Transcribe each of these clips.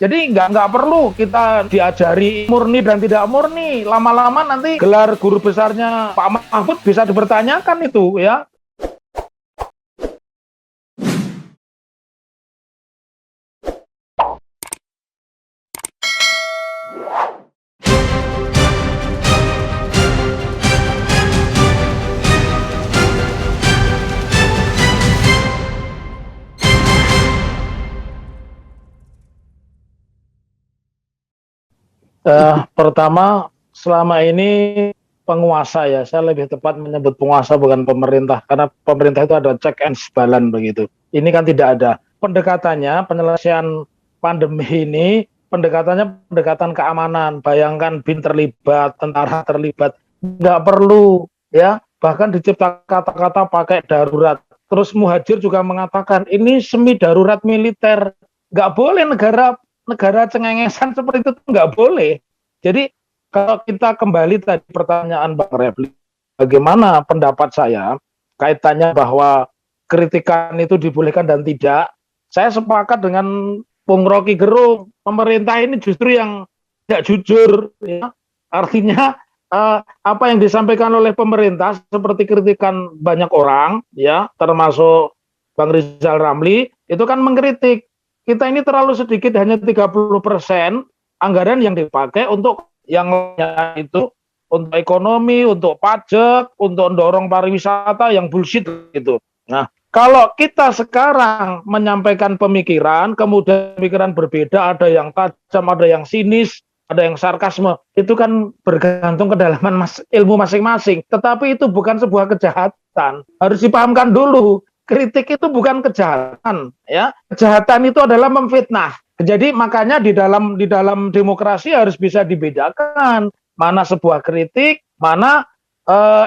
Jadi nggak perlu kita diajari murni dan tidak murni. Lama-lama nanti gelar guru besarnya Pak Mahfud bisa dipertanyakan itu ya. Pertama, selama ini penguasa ya, saya lebih tepat menyebut penguasa bukan pemerintah, karena pemerintah itu ada check and balance begitu. Ini kan tidak ada. Pendekatannya, penyelesaian pandemi ini, pendekatan keamanan. Bayangkan BIN terlibat, tentara terlibat, nggak perlu ya. Bahkan dicipta kata-kata pakai darurat. Terus Muhadjir juga mengatakan ini semi darurat militer. Nggak boleh negara cengengesan seperti itu nggak boleh. Jadi kalau kita kembali tadi pertanyaan Bang Refli, bagaimana pendapat saya kaitannya bahwa kritikan itu dibolehkan dan tidak, saya sepakat dengan Bung Rocky Gerung, pemerintah ini justru yang tidak jujur, ya. Artinya apa yang disampaikan oleh pemerintah seperti kritikan banyak orang, ya, termasuk Bang Rizal Ramli, itu kan mengkritik kita ini terlalu sedikit, hanya 30% anggaran yang dipakai untuk yang lainnya itu untuk ekonomi, untuk pajak, untuk mendorong pariwisata yang bullshit gitu. Nah, kalau kita sekarang menyampaikan pemikiran, kemudian pemikiran berbeda, ada yang tajam, ada yang sinis, ada yang sarkasme, itu kan bergantung kedalaman ilmu masing-masing. Tetapi itu bukan sebuah kejahatan, harus dipahamkan dulu. Kritik itu bukan kejahatan, ya. Kejahatan itu adalah memfitnah. Jadi makanya di dalam demokrasi harus bisa dibedakan mana sebuah kritik, mana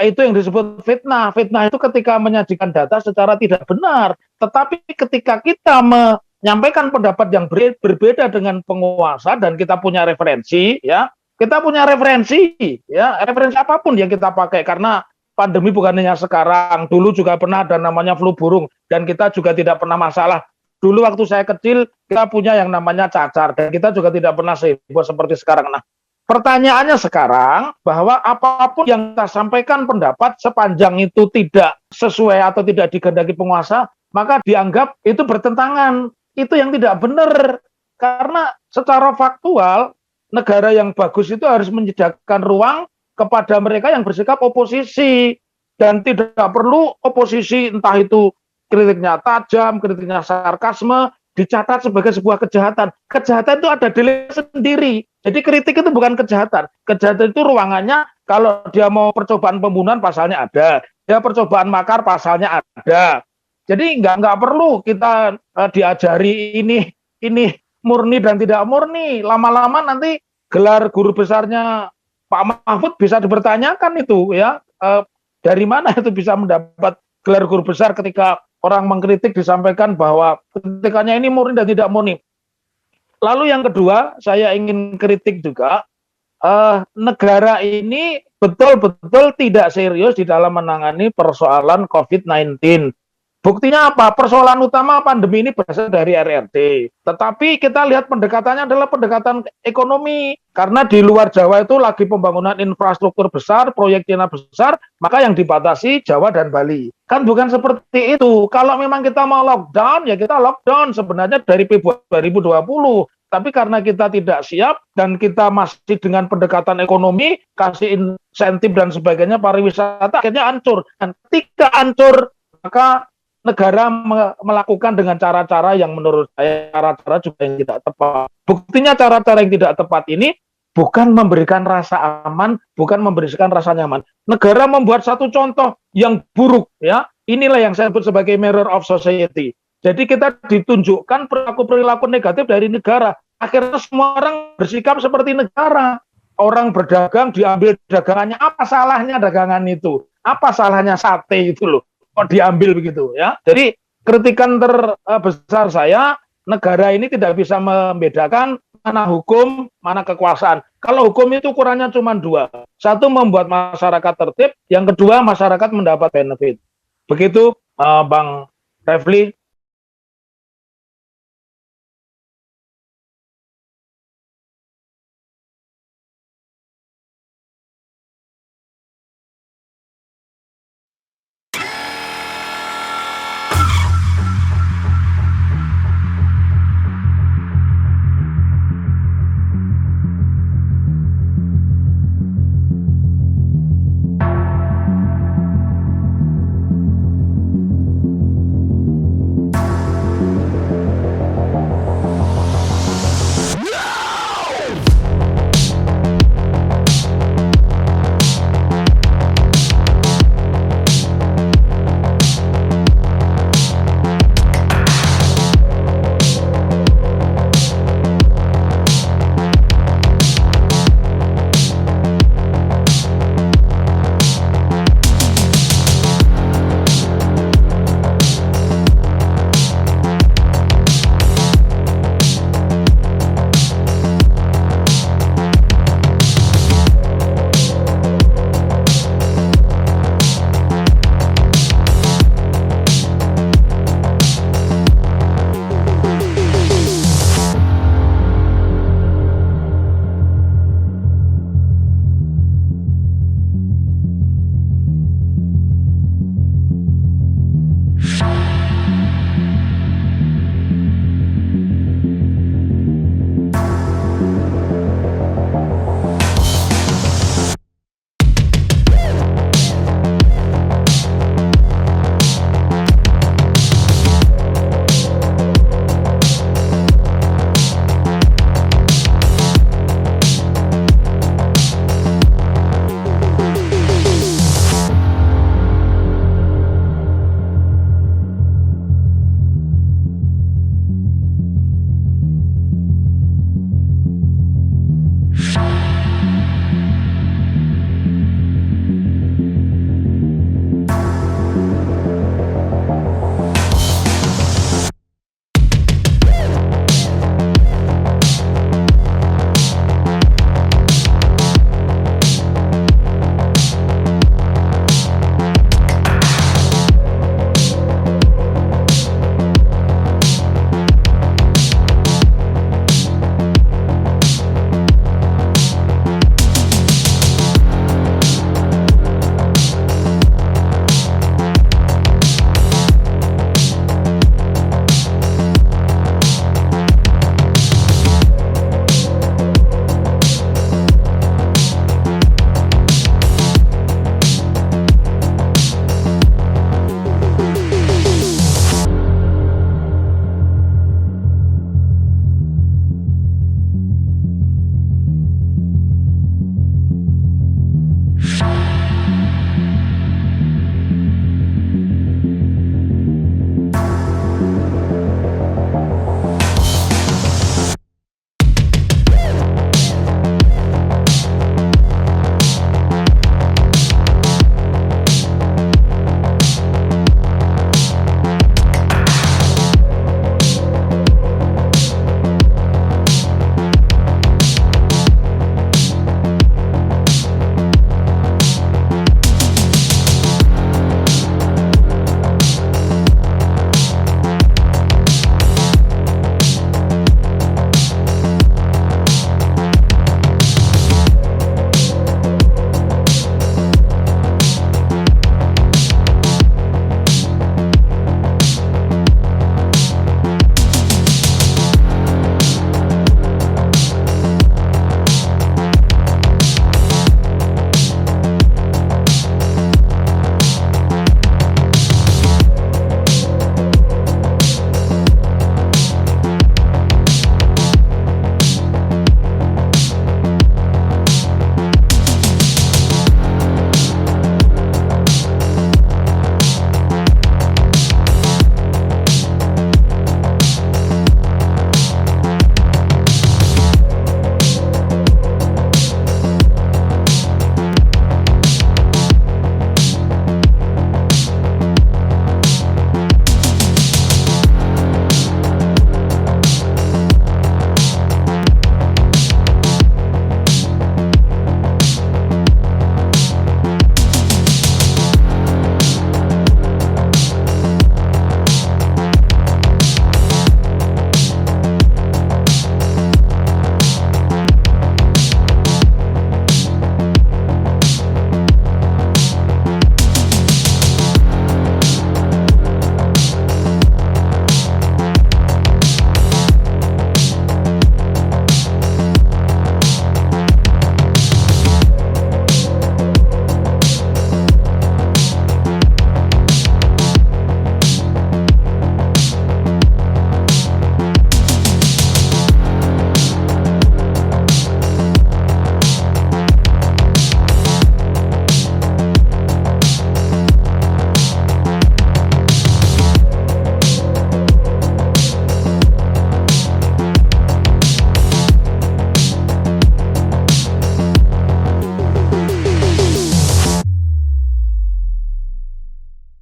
itu yang disebut fitnah. Fitnah itu ketika menyajikan data secara tidak benar. Tetapi ketika kita menyampaikan pendapat yang berbeda dengan penguasa dan kita punya referensi, ya, kita punya referensi, ya, referensi apapun yang kita pakai, karena pandemi bukan hanya sekarang, dulu juga pernah ada namanya flu burung, dan kita juga tidak pernah masalah. Dulu waktu saya kecil, kita punya yang namanya cacar, dan kita juga tidak pernah seheboh seperti sekarang. Nah, pertanyaannya sekarang, bahwa apapun yang kita sampaikan pendapat, sepanjang itu tidak sesuai atau tidak dikehendaki penguasa, maka dianggap itu bertentangan. Itu yang tidak benar. Karena secara faktual, negara yang bagus itu harus menyediakan ruang kepada mereka yang bersikap oposisi, dan tidak perlu oposisi entah itu kritiknya tajam, kritiknya sarkasme dicatat sebagai sebuah kejahatan. Kejahatan itu ada delik sendiri. Jadi kritik itu bukan kejahatan. Kejahatan itu ruangannya, kalau dia mau percobaan pembunuhan pasalnya ada, dia percobaan makar pasalnya ada. Jadi nggak perlu kita diajari ini murni dan tidak murni. Lama-lama nanti gelar guru besarnya Pak Mahfud bisa dipertanyakan itu, ya, dari mana itu bisa mendapat gelar guru besar ketika orang mengkritik disampaikan bahwa kritikannya ini murni dan tidak murni. Lalu yang kedua, saya ingin kritik juga, negara ini betul-betul tidak serius di dalam menangani persoalan COVID-19. Buktinya apa? Persoalan utama pandemi ini berasal dari RRT. Tetapi kita lihat pendekatannya adalah pendekatan ekonomi. Karena di luar Jawa itu lagi pembangunan infrastruktur besar, proyek Cina besar, maka yang dibatasi Jawa dan Bali. Kan bukan seperti itu. Kalau memang kita mau lockdown, ya kita lockdown sebenarnya dari Februari 2020. Tapi karena kita tidak siap dan kita masih dengan pendekatan ekonomi, kasih insentif dan sebagainya, pariwisata akhirnya hancur. Dan ketika hancur, maka negara melakukan dengan cara-cara yang menurut saya cara-cara juga yang tidak tepat. Buktinya cara-cara yang tidak tepat ini bukan memberikan rasa aman, bukan memberikan rasa nyaman. Negara membuat satu contoh yang buruk, ya. Inilah yang saya sebut sebagai mirror of society. Jadi kita ditunjukkan perilaku-perilaku negatif dari negara. Akhirnya semua orang bersikap seperti negara. Orang berdagang diambil dagangannya. Apa salahnya dagangan itu? Apa salahnya sate itu loh? Kok diambil begitu, ya. Jadi kritikan terbesar saya, negara ini tidak bisa membedakan mana hukum, mana kekuasaan. Kalau hukum itu ukurannya cuma dua. Satu, membuat masyarakat tertib, yang kedua masyarakat mendapat benefit. Begitu Bang Refli,